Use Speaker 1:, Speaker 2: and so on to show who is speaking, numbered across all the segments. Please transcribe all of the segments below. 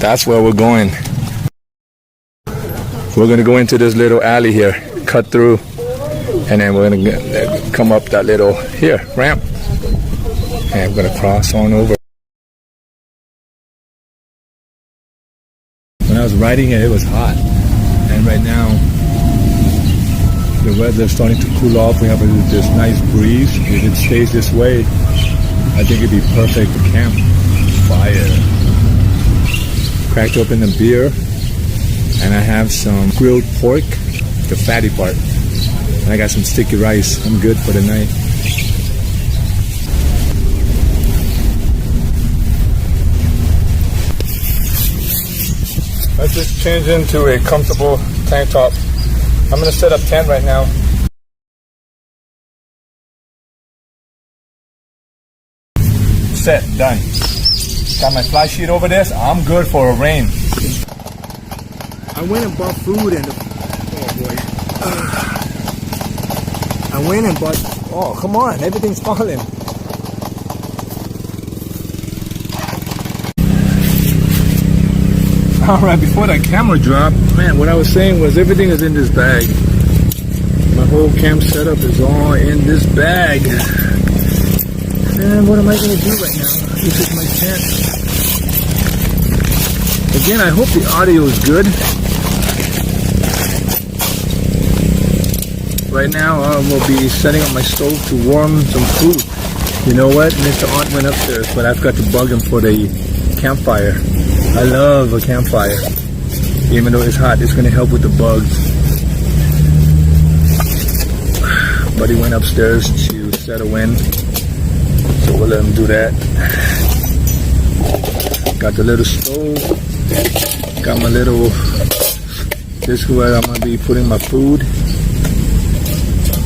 Speaker 1: That's where we're going. We're gonna go into this little alley here, cut through, and then we're gonna come up that little ramp, and we're gonna cross on over. When I was riding it, it was hot, and right now the weather's starting to cool off. We have this nice breeze. If it stays this way, I think it'd be perfect for camp fire. Cracked open the beer, and I have some grilled pork, the fatty part, and I got some sticky rice. I'm good for the night. Let's just change into a comfortable tank top. I'm gonna set up tent right now. Set, done. Got my fly sheet over this. I'm good for a rain. I went and bought food and I went and bought, oh come on, everything's falling. Alright, before that camera dropped, man, what I was saying was everything is in this bag. My whole camp setup is all in this bag. And what am I going to do right now? This is my tent. Again, I hope the audio is good. Right now, we'll be setting up my stove to warm some food. You know what? Mr. Aunt went upstairs, but I've got to bug him for the campfire. I love a campfire. Even though it's hot, it's going to help with the bugs. Buddy went upstairs to settle in, so we'll let him do that. Got the little stove. Got my little, this is where I'm going to be putting my food.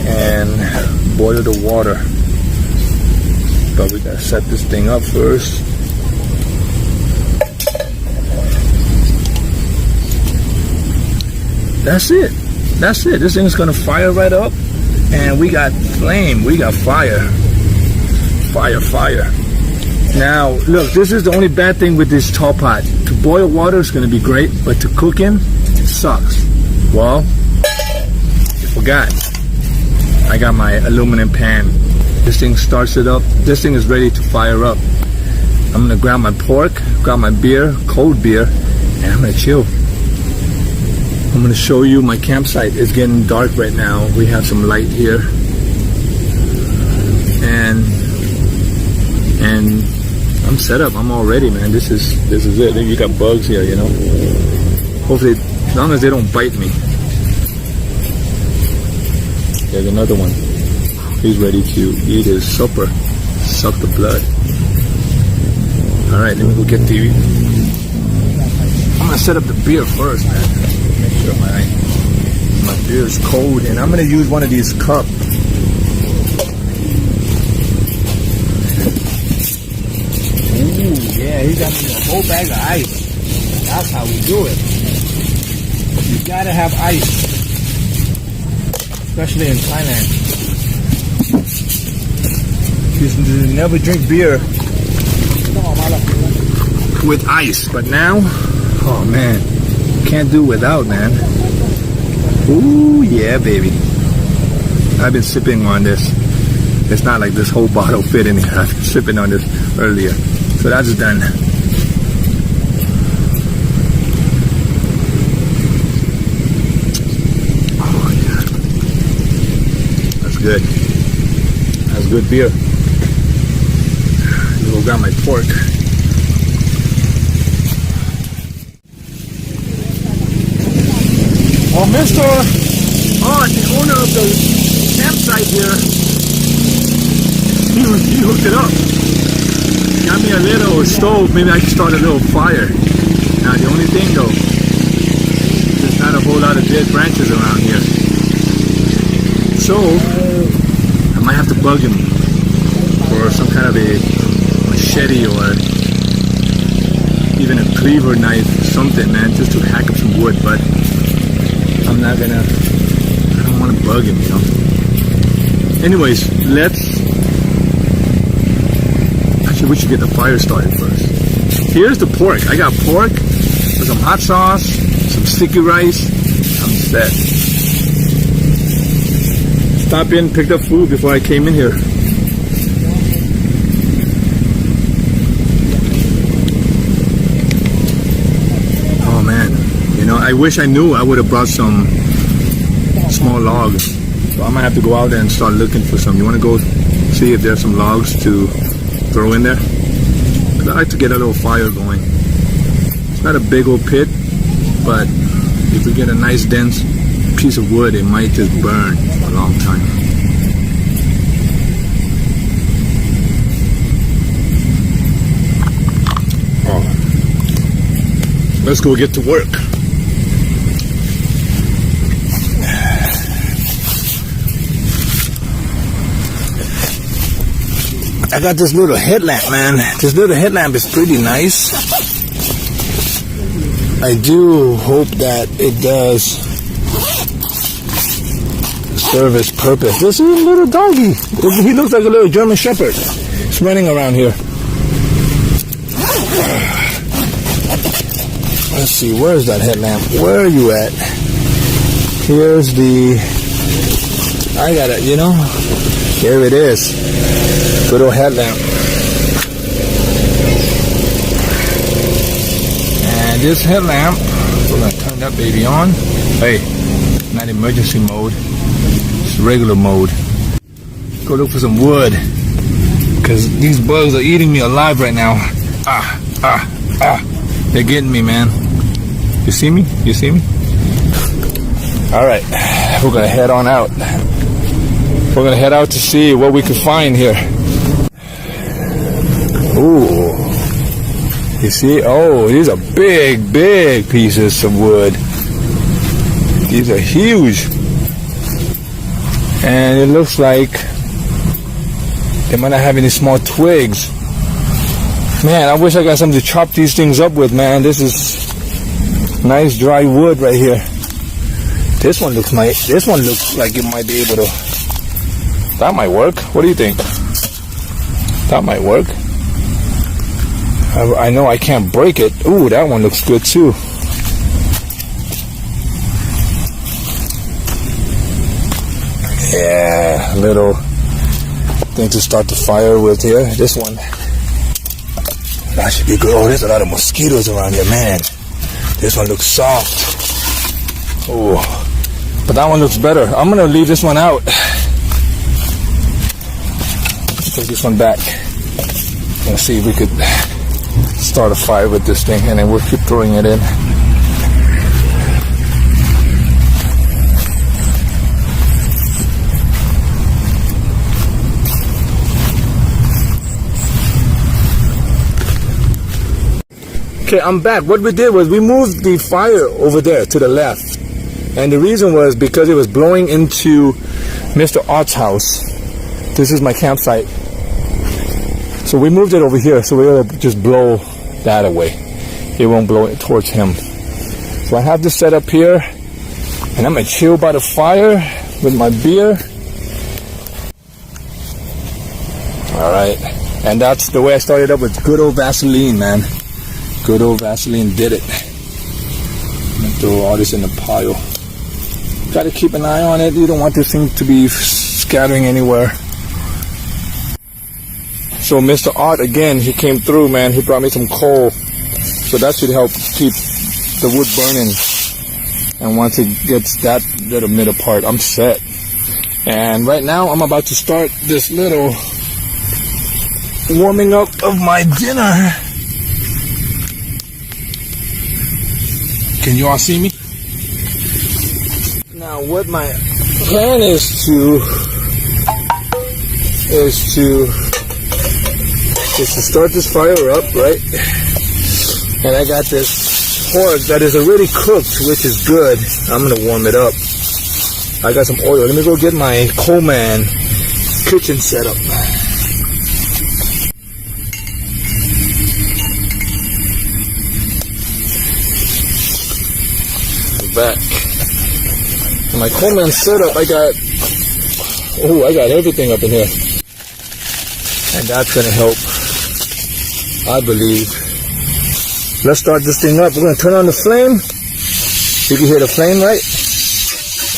Speaker 1: And boil the water. But we got to set this thing up first. That's it. That's it. This thing's gonna fire right up, and we got flame. We got fire. Fire, fire. Now, look, this is the only bad thing with this tall pot. To boil water is gonna be great, but to cook in, it sucks. Well, you forgot. I got my aluminum pan. This thing starts it up. This thing is ready to fire up. I'm gonna grab my pork, grab my beer, cold beer, and I'm gonna chill. I'm going to show you my campsite. It's getting dark right now. We have some light here. And I'm set up. I'm all ready, man. This is it. You got bugs here, you know. Hopefully, as long as they don't bite me. There's another one. He's ready to eat his supper. Suck the blood. All right, let me go get the... I'm going to set up the beer first, man. Make sure my beer is cold, and I'm going to use one of these cups. Ooh, yeah, he got me a whole bag of ice. That's how we do it. You gotta have ice, especially in Thailand. You never drink beer with ice, but now, oh man. Can't do without, man. Ooh, yeah, baby. I've been sipping on this. It's not like this whole bottle fit in here. I've been sipping on this earlier. So that's done. Oh, yeah. That's good. That's good beer. I'm gonna grab my pork. Well, Mr. Art, the owner of the campsite here, he hooked it up. Got me a little stove. Maybe I can start a little fire. Now, the only thing though, there's not a whole lot of dead branches around here. So, I might have to bug him for some kind of a machete or even a cleaver knife, something, man, just to hack up some wood, but I'm not gonna, I don't want to bug him, you know. Anyways, actually we should get the fire started first. Here's the pork. I got pork, with some hot sauce, some sticky rice. I'm set. Stopped in, picked up food before I came in here. Oh man, you know, I wish I knew. I would have brought some small logs. So I might have to go out there and start looking for some. You want to go see if there's some logs to throw in there? Because I like to get a little fire going. It's not a big old pit, but if we get a nice dense piece of wood, it might just burn for a long time. Oh. Let's go get to work. I got this little headlamp, man. This little headlamp is pretty nice. I do hope that it does serve its purpose. This is a little doggy. He looks like a little German Shepherd. He's running around here. Let's see, where's that headlamp? Where are you at? Here's the... I got it, you know? Here it is. Good old headlamp. And this headlamp, we're going to turn that baby on. Hey, not emergency mode. It's regular mode. Go look for some wood. Because these bugs are eating me alive right now. They're getting me, man. You see me? You see me? Alright, we're going to head on out. We're going to head out to see what we can find here. Ooh. You see? Oh, these are big, big pieces of wood. These are huge. And it looks like they might not have any small twigs. Man, I wish I got something to chop these things up with, man. This is nice dry wood right here. This one looks like it might be able to... That might work. What do you think? That might work. I know I can't break it. Ooh, that one looks good too. Yeah, little thing to start the fire with here. This one, that should be good. Oh, there's a lot of mosquitoes around here, man. This one looks soft. Oh, but that one looks better. I'm gonna leave this one out. Let's take this one back. Let's see if we could start a fire with this thing, and then we'll keep throwing it in. Okay, I'm back. What we did was we moved the fire over there to the left, and the reason was because it was blowing into Mr. Ott's house. This is my campsite. So we moved it over here, so we'll just blow that away. It won't blow it towards him. So I have this set up here, and I'm gonna chill by the fire with my beer. All right, and that's the way I started up with good old Vaseline, man. Good old Vaseline did it. I'm gonna throw all this in the pile. Gotta keep an eye on it. You don't want this thing to be scattering anywhere. So Mr. Ott, again, he came through, man. He brought me some coal. So that should help keep the wood burning. And once it gets that little middle part, I'm set. And right now, I'm about to start this little warming up of my dinner. Can you all see me? Now, what my plan is to start this fire up, right? And I got this pork that is already cooked, which is good. I'm gonna warm it up. I got some oil. Let me go get my Coleman kitchen set up. Back. My Coleman setup, I got everything up in here. And that's gonna help, I believe, Let's start this thing up. We're gonna turn on the flame. You can hear the flame, right?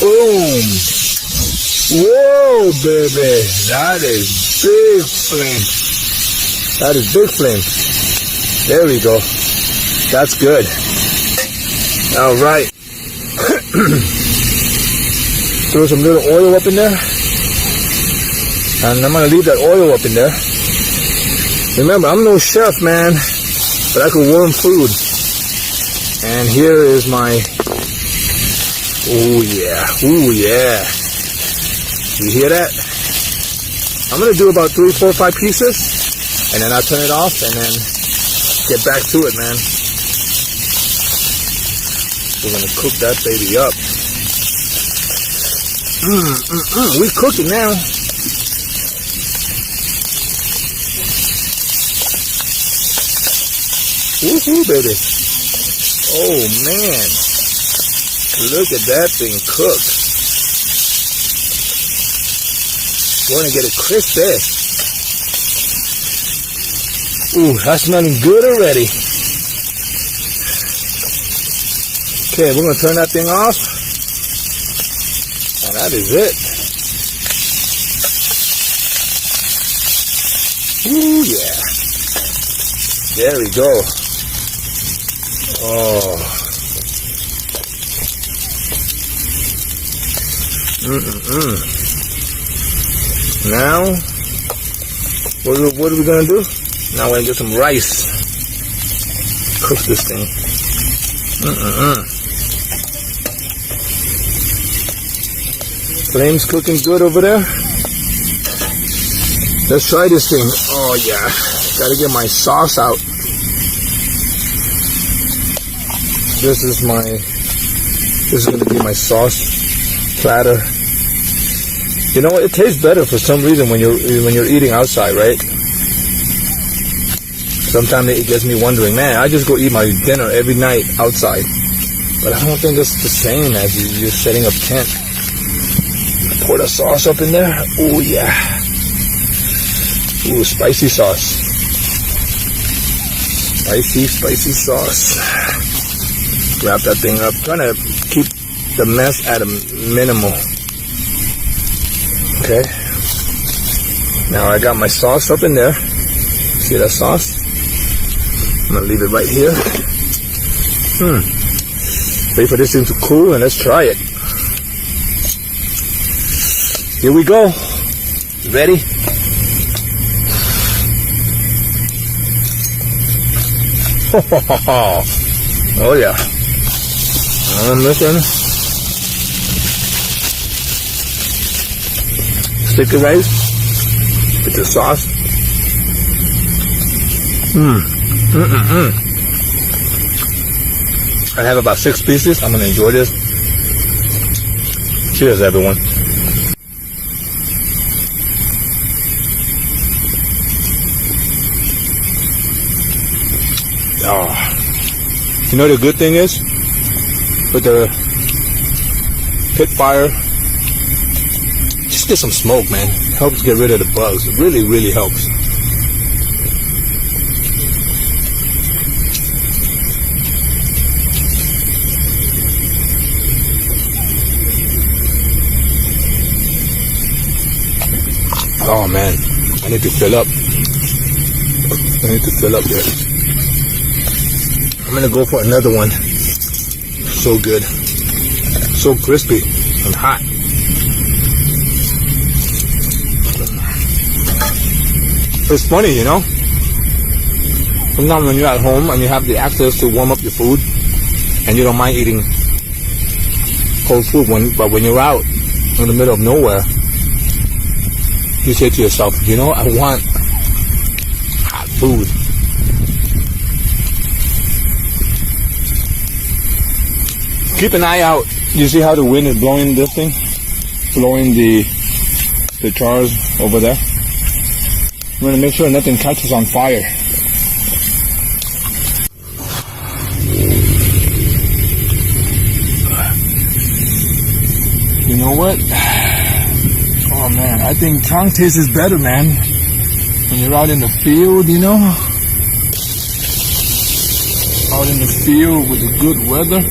Speaker 1: Boom! Whoa, baby! That is big flame. That is big flame. There we go. That's good. All right. Throw some little oil up in there. And I'm gonna leave that oil up in there. Remember, I'm no chef, man, but I can warm food. And here is my, oh yeah, you hear that? I'm gonna do about 3, 4, 5 pieces, and then I'll turn it off and then get back to it, man. We're gonna cook that baby up. We cooking now. Woohoo, baby. Oh, man. Look at that thing cook. You want to get it crispy. Ooh, that's smelling good already. Okay, we're going to turn that thing off. And that is it. Ooh, yeah. There we go. Oh. Now, what are we gonna do? Now we're gonna get some rice. Cook this thing. Flame's cooking good over there. Let's try this thing. Oh yeah, gotta get my sauce out. This is gonna be my sauce platter. You know what? It tastes better for some reason when you're eating outside, right? Sometimes it gets me wondering, man, I just go eat my dinner every night outside, but I don't think it's the same as you're setting up tent. Pour the sauce up in there. Oh yeah. Ooh, spicy sauce. Spicy sauce. Wrap that thing up. Trying to keep the mess at a minimal. Okay. Now I got my sauce up in there. See that sauce? I'm gonna leave it right here. Wait for this thing to cool and let's try it. Here we go. Ready? Oh yeah. I'm missing. Sticky rice with the sauce. I have about 6 pieces. I'm gonna enjoy this. Cheers, everyone. Oh. You know the good thing is, with the pit fire, just get some smoke, man. It helps get rid of the bugs. It really, really helps. Oh man, I need to fill up. Here. I'm gonna go for another one. So good. So crispy and hot. It's funny, you know? Sometimes when you're at home and you have the access to warm up your food and you don't mind eating cold food, but when you're out in the middle of nowhere, you say to yourself, you know, I want hot food. Keep an eye out. You see how the wind is blowing this thing? Blowing the chars over there. I'm going to make sure nothing catches on fire. You know what? Oh man, I think tongue taste is better, man. When you're out in the field, you know? Out in the field with the good weather.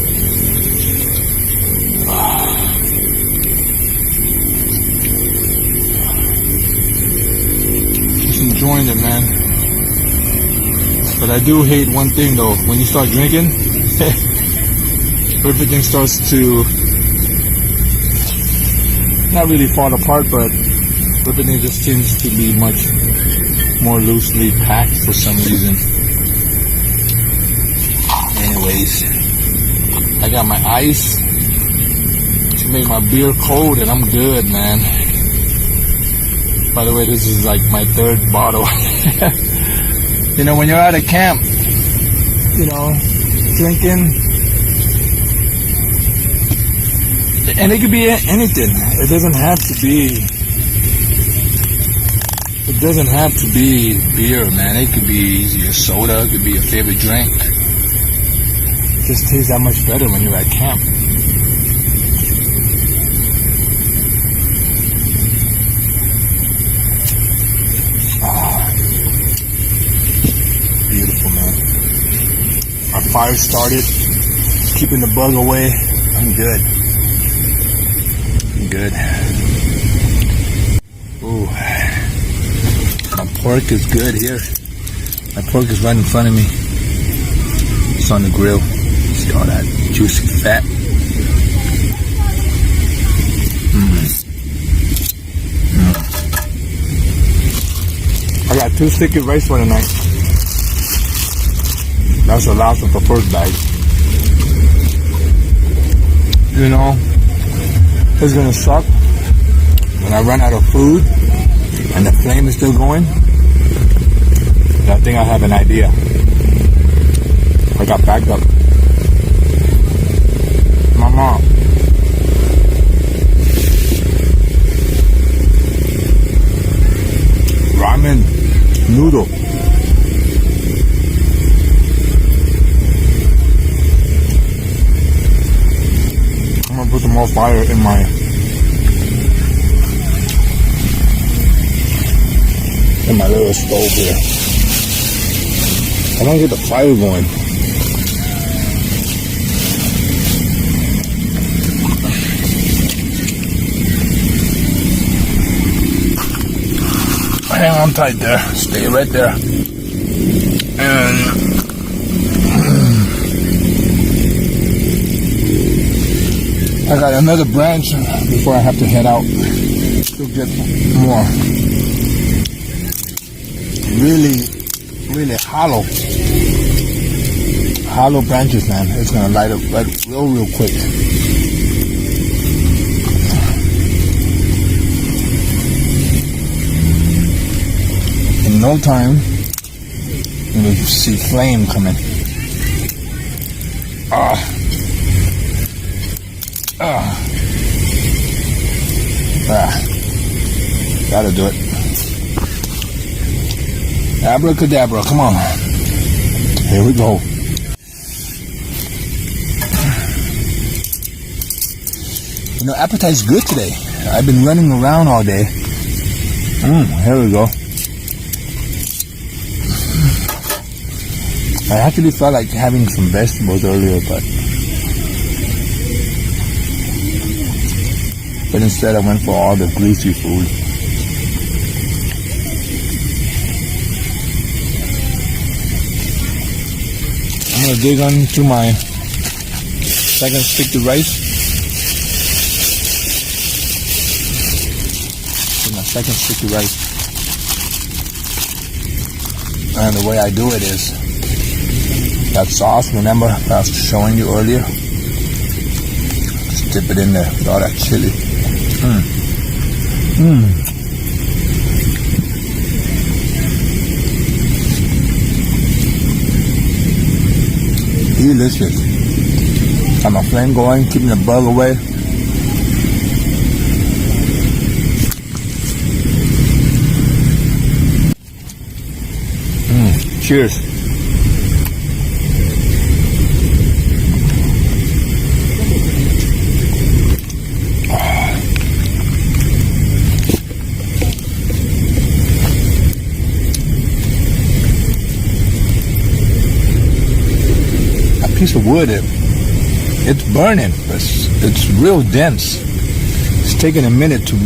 Speaker 1: Just enjoying it, man. But I do hate one thing though. When you start drinking, everything starts to not really fall apart, but everything just seems to be much more loosely packed for some reason. Anyways, I got my ice to make my beer cold and I'm good, man. By the way, this is like my third bottle. You know, when you're at a camp, you know, drinking, and it could be anything. It doesn't have to be beer, man. It could be your soda, it could be your favorite drink. It just tastes that much better when you're at camp. Beautiful, man. Our fire started, keeping the bug away. I'm good. Good. Ooh. My pork is good here. My pork is right in front of me. It's on the grill. See all that juicy fat. I got 2 sticky rice for tonight. That's the last of the first bag. You know, it's gonna suck when I run out of food and the flame is still going. I think I have an idea. I got backed up. My mom. Ramen noodle. I'm gonna put some more fire in my little stove here. I don't get the fire going. Hang on tight there. Stay right there. And I got another branch before I have to head out to get more. Really hollow branches, man. It's gonna light up real quick. In no time, you're gonna see flame coming. That'll do it. Abracadabra, come on. Here we go. You know, appetite's good today. I've been running around all day. Here we go. I actually felt like having some vegetables earlier, but instead I went for all the greasy food. I'm gonna dig onto my second sticky rice. My second sticky rice. And the way I do it is that sauce, remember I was showing you earlier? Just dip it in there with all that chili. Delicious. Got my flame going, keeping the bug away. Cheers. piece of wood, it's burning. It's real dense. It's taking a minute to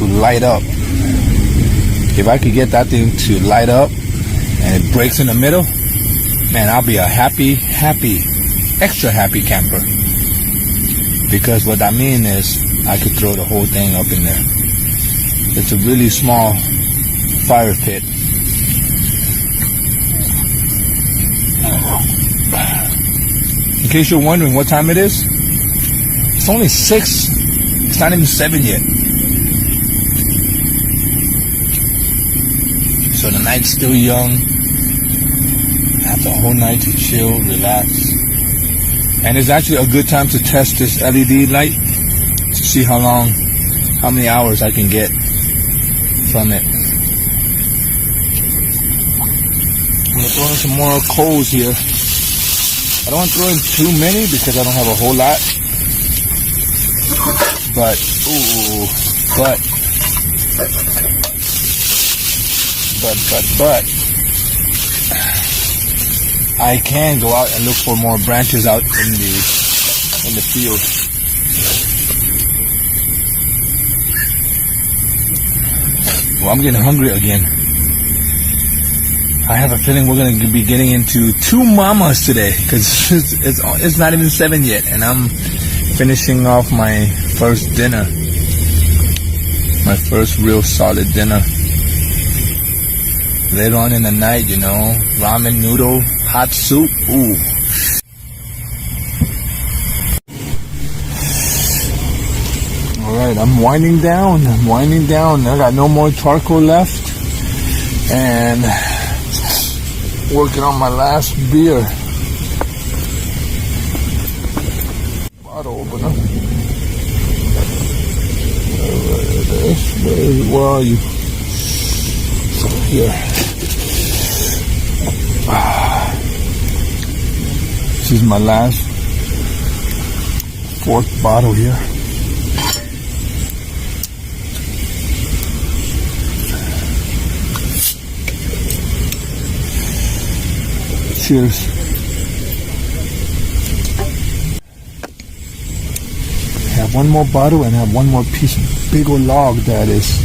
Speaker 1: light up. If I could get that thing to light up and it breaks in the middle, man, I'll be a happy, extra happy camper. Because what I mean is, I could throw the whole thing up in there. It's a really small fire pit. In case you're wondering what time it is, it's only 6. It's not even 7 yet. So the night's still young. I have the whole night to chill, relax. And it's actually a good time to test this LED light to see how many hours I can get from it. I'm gonna throw in some more coals here. I don't want to throw in too many because I don't have a whole lot. But I can go out and look for more branches out in the field. Well, I'm getting hungry again. I have a feeling we're going to be getting into 2 mamas today because it's not even 7 yet, and I'm finishing off my first dinner, my first real solid dinner. Later on in the night, you know, ramen noodle, hot soup, ooh. Alright, I'm winding down. I got no more charcoal left. And working on my last beer. Bottle opener. Where are you? Here. This is my last 4th bottle here. Cheers. I have one more bottle and I have one more piece of big old log that is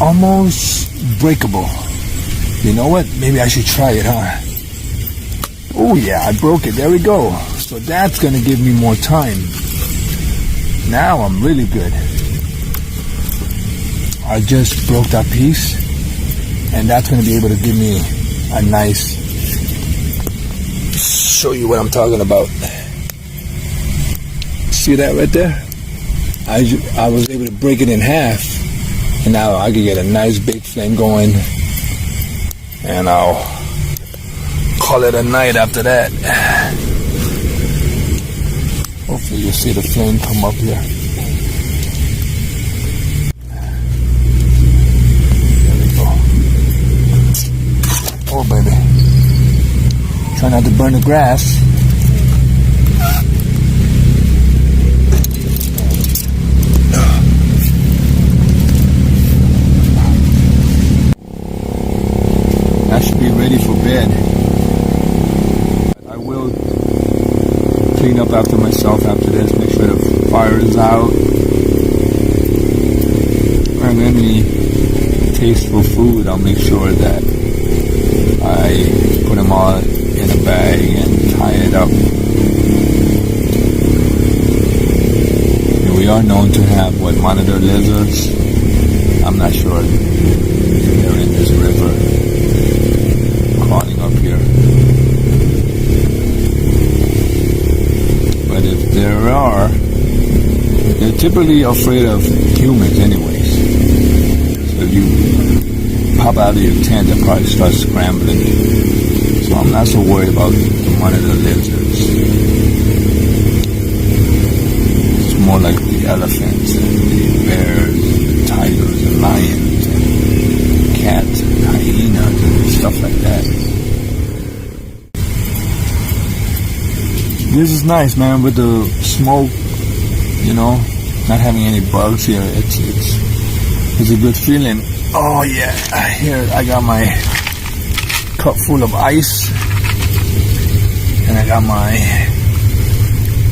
Speaker 1: almost breakable. You know what? Maybe I should try it, huh? Oh yeah, I broke it. There we go. So that's going to give me more time. Now I'm really good. I just broke that piece, and that's going to be able to give me a nice... Show you what I'm talking about. See that right there? I was able to break it in half, and now I can get a nice big flame going, and I'll call it a night after that. Hopefully you'll see the flame come up here. There we go. Oh baby. Try not to burn the grass. I should be ready for bed. I will clean up after myself after this, make sure the fire is out. And any tasteful food, I'll make sure that I put them all in a bag and tie it up. And we are known to have monitor lizards. I'm not sure if they're in this river crawling up here. But if there are, they're typically afraid of humans anyways. So if you pop out of your tent, they'll probably start scrambling. So I'm not so worried about the monitor lizards. It's more like the elephants and the bears and the tigers and lions and cats and hyenas and stuff like that. This is nice, man, with the smoke, you know, not having any bugs here. It's a good feeling. Oh yeah, here I got my cup full of ice. And I got my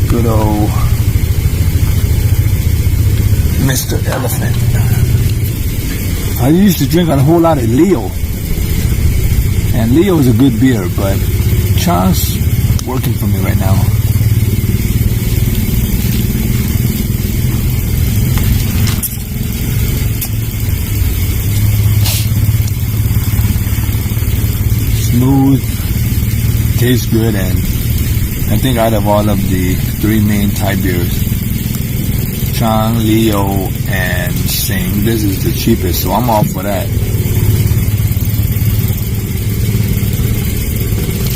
Speaker 1: good old Mr. Elephant. I used to drink a whole lot of Leo. And Leo is a good beer, but Chang's working for me right now. Smooth, tastes good, and I think out of all of the three main Thai beers, Chang, Leo, and Sing, this is the cheapest, so I'm all for that.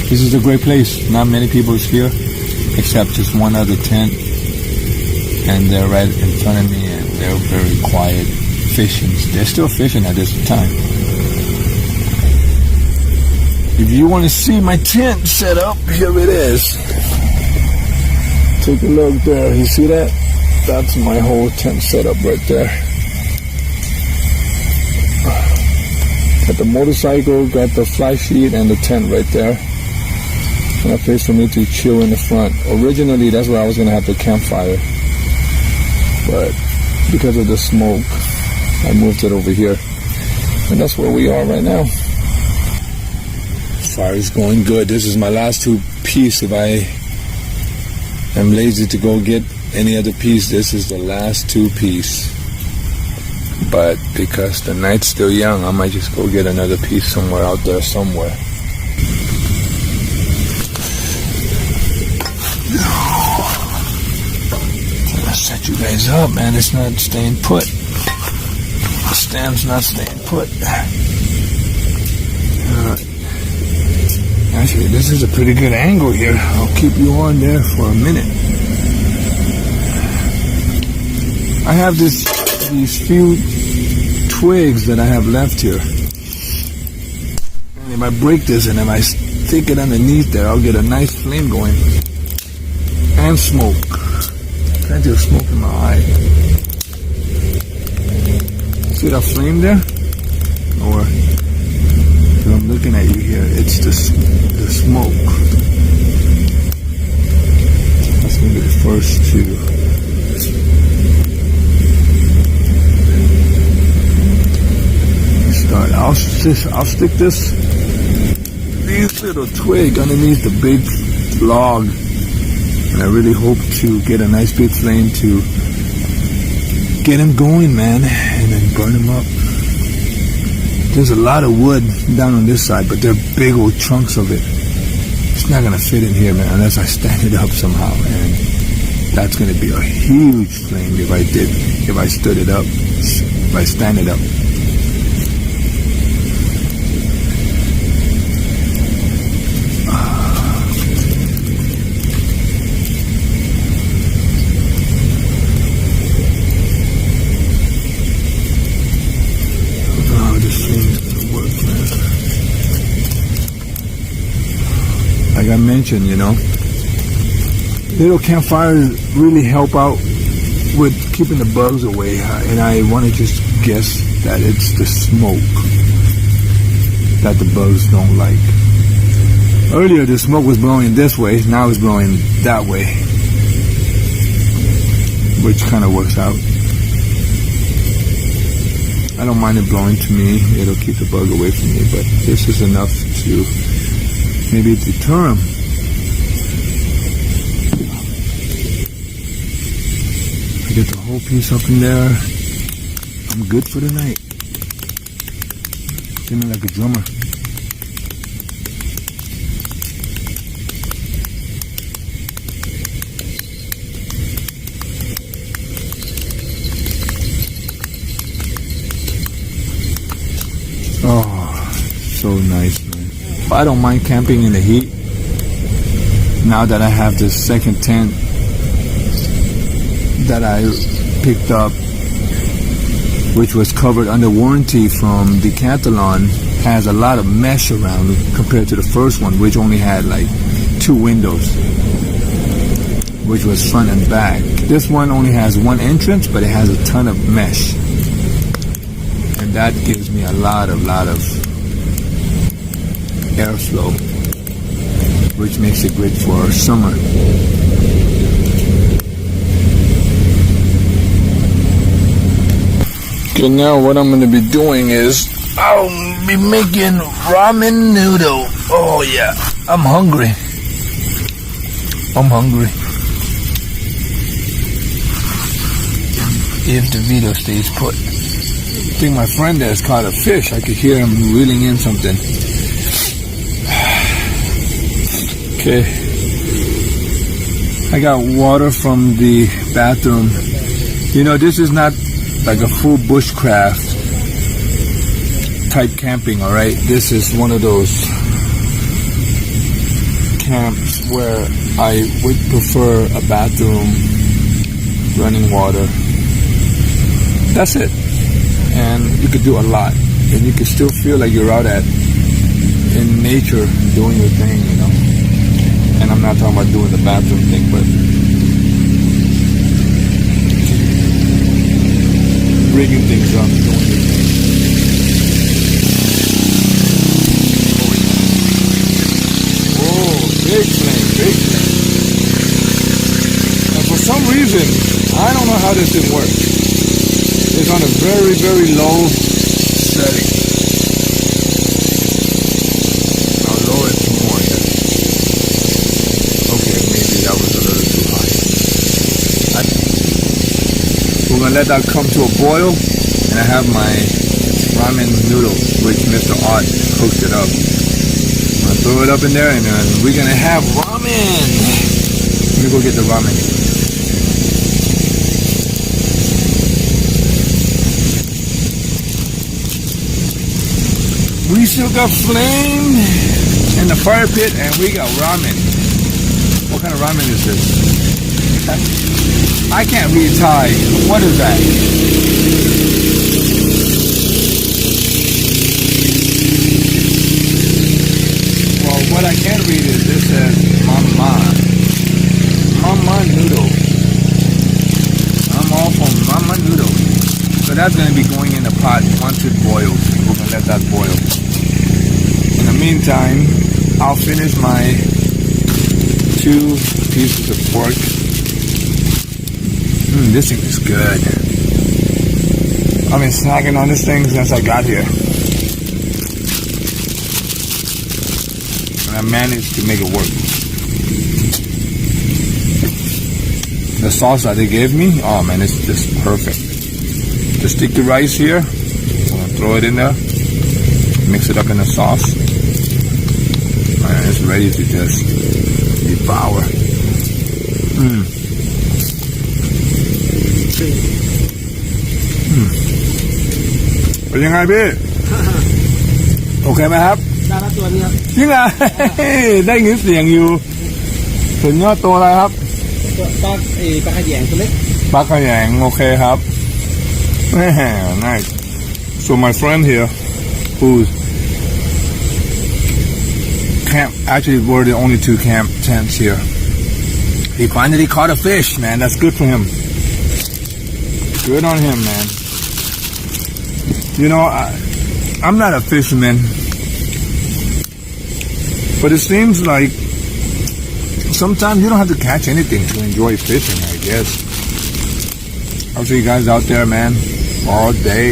Speaker 1: This is a great place. Not many people is here, except just one other tent, and they're right in front of me, and they're very quiet, fishing. They're still fishing at this time. If you want to see my tent set up, here it is. Take a look there. You see that? That's my whole tent set up right there. Got the motorcycle, got the fly sheet, and the tent right there. And a place for me to chill in the front. Originally, that's where I was going to have the campfire. But because of the smoke, I moved it over here. And that's where we are right now. Fire is going good. This is my last two piece. If I am lazy to go get any other piece, this is the last two piece. But because the night's still young, I might just go get another piece somewhere out there somewhere. Trying to set you guys up, man. It's not staying put. The stem's not staying put. Actually, this is a pretty good angle here. I'll keep you on there for a minute. I have these few twigs that I have left here. And if I break this and if I stick it underneath there, I'll get a nice flame going. And smoke. Plenty of smoke in my eye. See that flame there? Or... I'm looking at you here, it's the smoke. That's going to be the first two. I'll stick this little twig underneath the big log, and I really hope to get a nice big flame to get him going, man, and then burn him up. There's a lot of wood down on this side, but they're big old chunks of it. It's not going to fit in here, man, unless I stand it up somehow. And that's going to be a huge flame if I stood it up, if I stand it up. Like I mentioned, little campfires really help out with keeping the bugs away, and I want to just guess that it's the smoke that the bugs don't like. Earlier the smoke was blowing this way, now it's blowing that way, which kind of works out. I don't mind it blowing to me, it'll keep the bug away from me, but this is enough to maybe deter them. I get the whole piece up in there. I'm good for the night. Feeling like a drummer. Oh, so nice, man. I don't mind camping in the heat. Now that I have this second tent that I picked up, which was covered under warranty from Decathlon, has a lot of mesh around it compared to the first one, which only had like 2 windows, which was front and back. This one only has 1 entrance, but it has a ton of mesh, and that gives me a lot of airflow, which makes it great for summer. Okay, now what I'm going to be doing is I'll be making ramen noodle. Oh yeah, I'm hungry. If the video stays put. I think my friend there has caught a fish. I could hear him reeling in something. Okay. I got water from the bathroom. You know, this is not like a full bushcraft type camping, alright? This is one of those camps where I would prefer a bathroom, running water. That's it. And you could do a lot. And you could still feel like you're out in nature doing your thing, you know. And I'm not talking about doing the bathroom thing, but rigging things up, doing your thing. Oh, big flame. And for some reason, I don't know how this thing works. It's on a very, very low setting. I'll lower it some more here. Okay, maybe that was a little too high. We're going to let that come to a boil, and I have my ramen noodle, which Mr. Ott cooked it up. I'm going to throw it up in there, and then we're going to have ramen. Let me go get the ramen. We still got flame in the fire pit, and we got ramen. What kind of ramen is this? I can't read Thai. What is that? Well, what I can read is this says mama noodle. I'm all for mama noodle. So that's going to be going in the pot once it boils. We're going to let that boil. In the meantime, I'll finish my 2 pieces of pork. This thing is good. I've been snacking on this thing since I got here. And I managed to make it work. The sauce that they gave me, oh man, it's just perfect. The sticky rice here, I'm going to throw it in there. Mix it up in the sauce. And it's ready to just devour.เป็นยังไงพี่โอเคไหมครับได้แล้วตัวนี้ครับจริงเหรอได้ยินเสียงอยู่ถึงยอดตัวอะไรครับปลาขยงตัวเล็กปลาขยงโอเคครับnice. So my friend here who's actually we're the only 2 camp tents here. He finally caught a fish, man. That's good for him. Good on him, man. You know, I'm not a fisherman, but it seems like sometimes you don't have to catch anything to enjoy fishing, I guess. I'll see you guys out there, man, all day,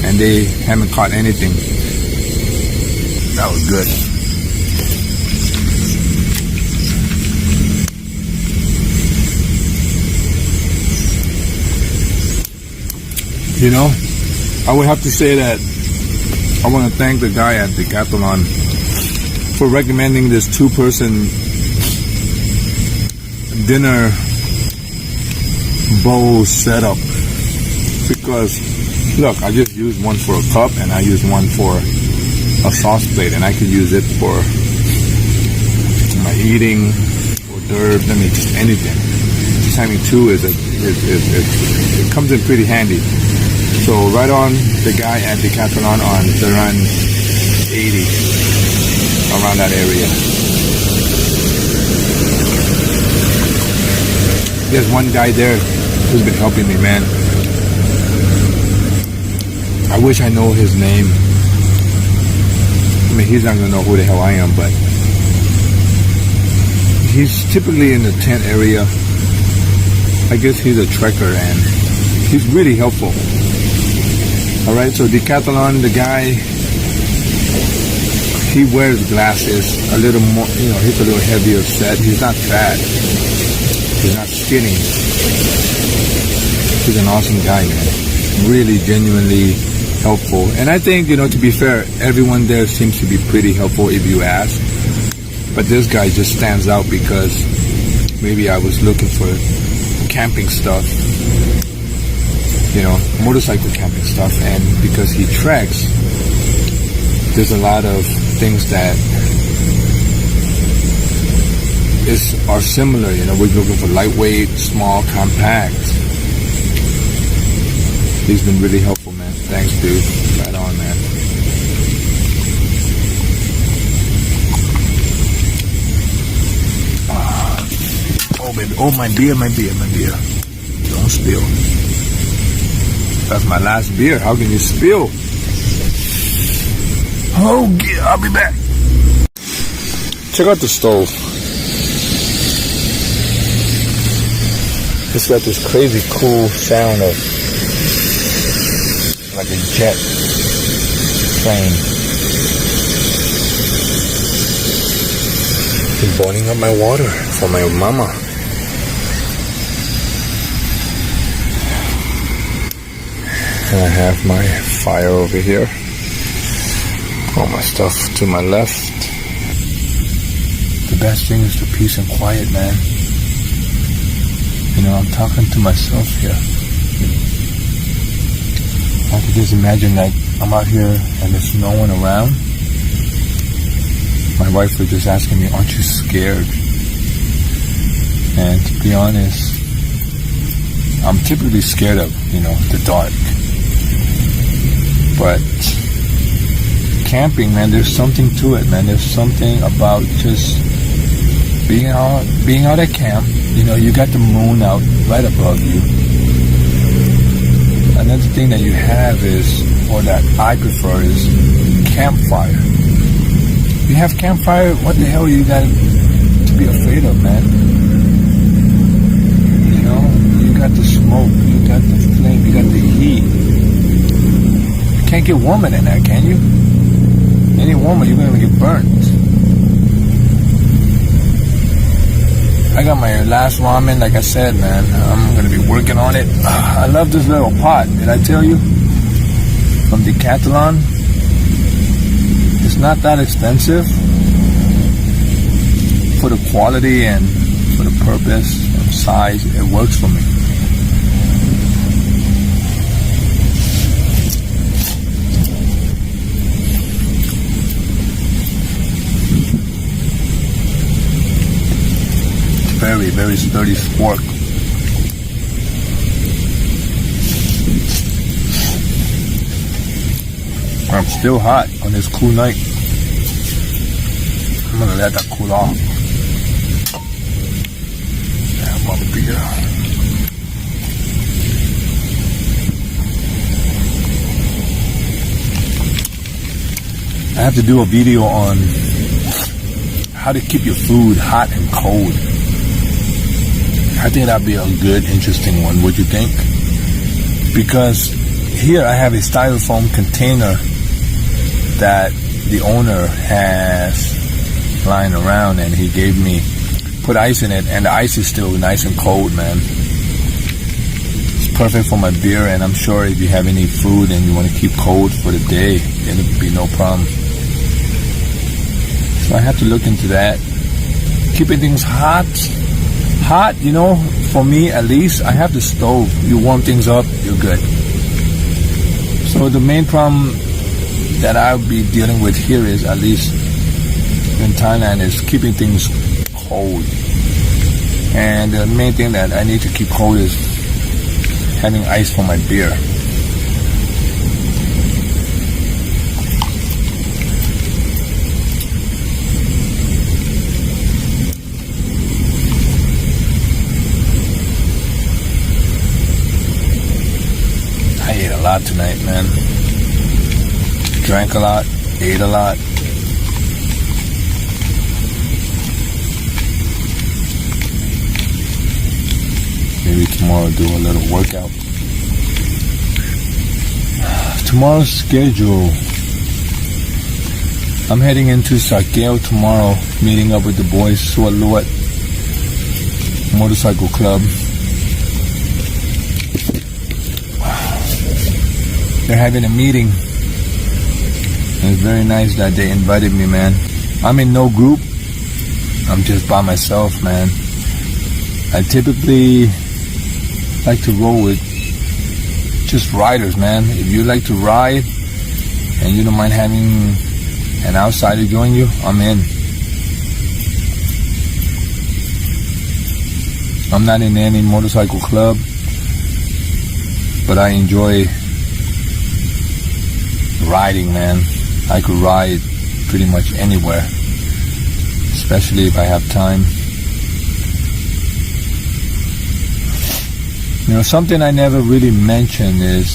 Speaker 1: and they haven't caught anything. That was good. You know, I would have to say that I want to thank the guy at Decathlon for recommending this 2-person dinner bowl setup. Because, look, I just used one for a cup and I used one for a sauce plate, and I could use it for my eating, hors d'oeuvres, I mean, just anything. Just having 2 it comes in pretty handy. So right on the guy at Decathlon on Duran 80, around that area. There's one guy there who's been helping me, man. I wish I know his name. I mean, he's not gonna know who the hell I am, but he's typically in the tent area. I guess he's a trekker and he's really helpful. All right, so Decathlon, the guy, he wears glasses a little more, you know, he's a little heavier set. He's not fat. He's not skinny. He's an awesome guy, man. Really, genuinely helpful. And I think, you know, to be fair, everyone there seems to be pretty helpful if you ask. But this guy just stands out because maybe I was looking for camping stuff, you know, motorcycle camping stuff, and because he treks, there's a lot of things that are similar, you know. We're looking for lightweight, small, compact. He's been really helpful, man. Thanks, dude. Right on, man. Oh, baby. Oh, my beer. Don't spill. That's my last beer. How can you spill? Oh, yeah. I'll be back. Check out the stove. It's got this crazy cool sound of like a jet plane. It's boiling up my water for my mama. And I have my fire over here. All my stuff to my left. The best thing is the peace and quiet, man. You know, I'm talking to myself here. I can just imagine like I'm out here and there's no one around. My wife was just asking me, aren't you scared? And to be honest, I'm typically scared of, you know, the dark. But camping, man, there's something to it, man. There's something about just being out at camp. You know, you got the moon out right above you. Another thing that you have is, or that I prefer, is campfire. You have campfire, what the hell you got to be afraid of, man? You know, you got the smoke, you got the flame, you got the heat. You can't get warmer than that, can you? Any warmer, you're gonna get burnt. I got my last ramen, like I said, man. I'm going to be working on it. I love this little pot. Did I tell you? From Decathlon. It's not that expensive. For the quality and for the purpose and size, it works for me. Very, very sturdy fork. I'm still hot on this cool night. I'm gonna let that cool off. Have my beer. I have to do a video on how to keep your food hot and cold. I think that'd be a good, interesting one. Would you think? Because here I have a styrofoam container that the owner has lying around, and he gave me, put ice in it, and the ice is still nice and cold, man. It's perfect for my beer, and I'm sure if you have any food and you want to keep cold for the day, it'll be no problem. So I have to look into that. Keeping things hot, you know, for me at least, I have the stove. You warm things up, you're good. So the main problem that I'll be dealing with here is, at least in Thailand, is keeping things cold. And the main thing that I need to keep cold is having ice for my beer. I ate a lot tonight, man. Drank a lot, ate a lot. tomorrow, do a little workout. Tomorrow's schedule. I'm heading into Sakeo tomorrow, meeting up with the boys, Sualuat Motorcycle Club. They're having a meeting. And it's very nice that they invited me, man. I'm in no group. I'm just by myself, man. I typically like to roll with just riders, man. If you like to ride and you don't mind having an outsider join you, I'm in. I'm not in any motorcycle club, but I enjoy riding, man. I could ride pretty much anywhere, especially if I have time. You know, something I never really mentioned is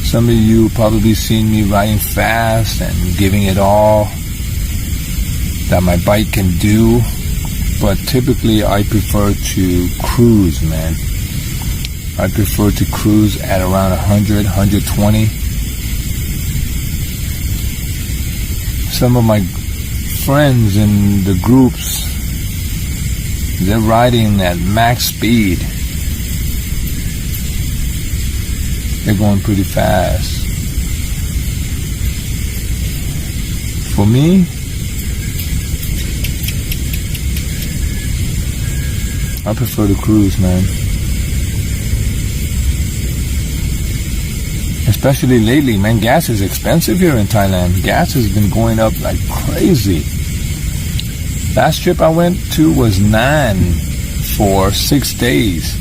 Speaker 1: some of you probably seen me riding fast and giving it all that my bike can do, but typically I prefer to cruise, man. I prefer to cruise at around 100, 120. Some of my friends in the groups, they're riding at max speed. They're going pretty fast. For me, I prefer to cruise, man. Especially lately, man. Gas is expensive here in Thailand. Gas has been going up like crazy. Last trip I went to was Nan for 6 days.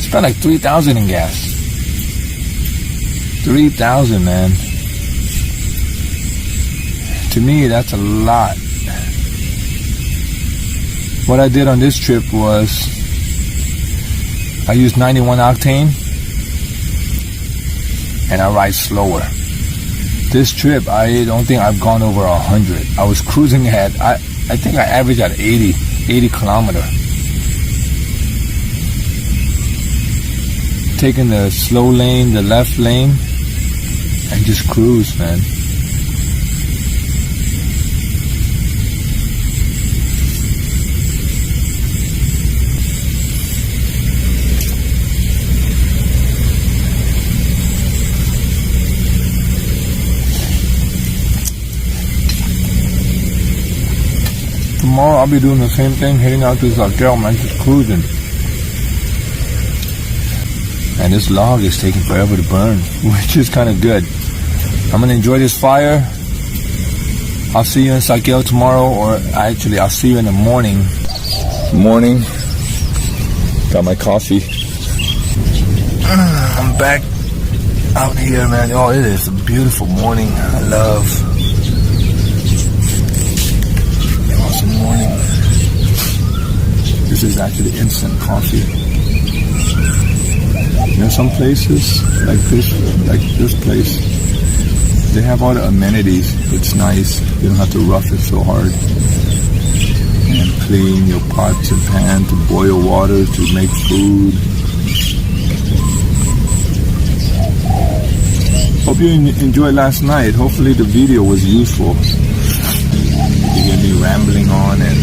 Speaker 1: Spent like 3,000 in gas. 3,000, man. To me, that's a lot. What I did on this trip was I used 91 octane and I ride slower. This trip, I don't think I've gone over 100. I was cruising at, I think I averaged at 80 kilometer. Taking the slow lane, the left lane, and just cruise, man. Tomorrow I'll be doing the same thing, heading out to Sakeo, man, just cruising. And this log is taking forever to burn, which is kind of good. I'm going to enjoy this fire. I'll see you in Sakeo tomorrow, or actually I'll see you in the morning. Morning. Got my coffee. I'm back out here, man. Oh, it is a beautiful morning. I love awesome morning. This is actually instant coffee. You know, some places like this place, they have all the amenities. It's nice. You don't have to rough it so hard. And clean your pots and pans to boil water to make food. Hope you enjoyed last night. Hopefully the video was useful. You hear me rambling on and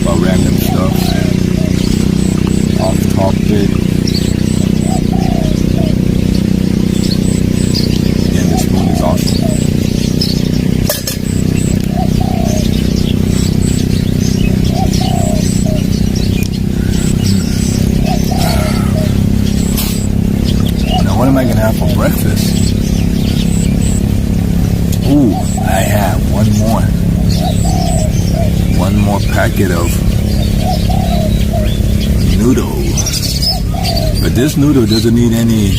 Speaker 1: about random stuff. Off topic. Yeah, this food is awesome. Now what am I gonna have for breakfast? Ooh, I have one more packet of noodle. But this noodle doesn't need any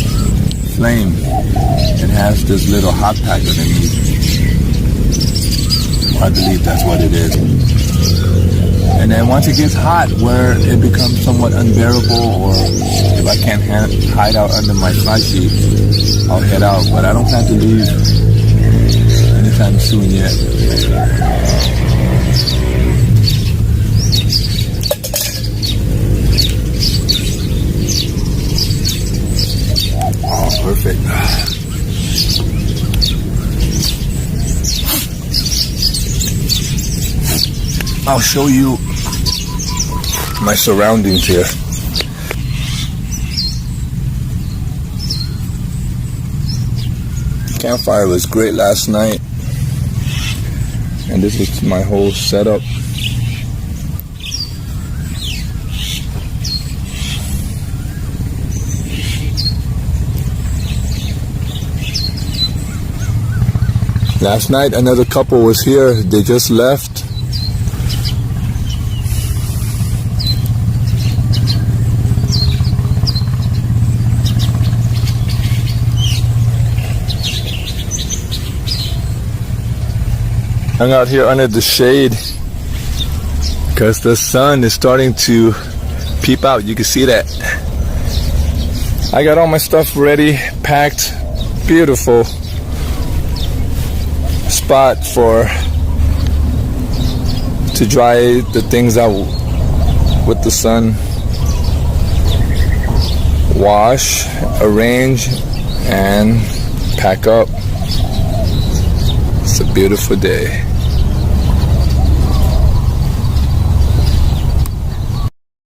Speaker 1: flame. It has this little hot pack underneath. I believe that's what it is. And then once it gets hot, where it becomes somewhat unbearable, or if I can't hide out under my flysheet, I'll head out. But I don't plan to leave anytime soon yet. perfect. I'll show you my surroundings here. Campfire was great last night, and this is my whole setup. Last night another couple was here. They just left. Hung out here under the shade because the sun is starting to peep out. You can see that. I got all my stuff ready, packed. Beautiful spot to dry the things out with the sun. Wash, arrange, and pack up. It's a beautiful day.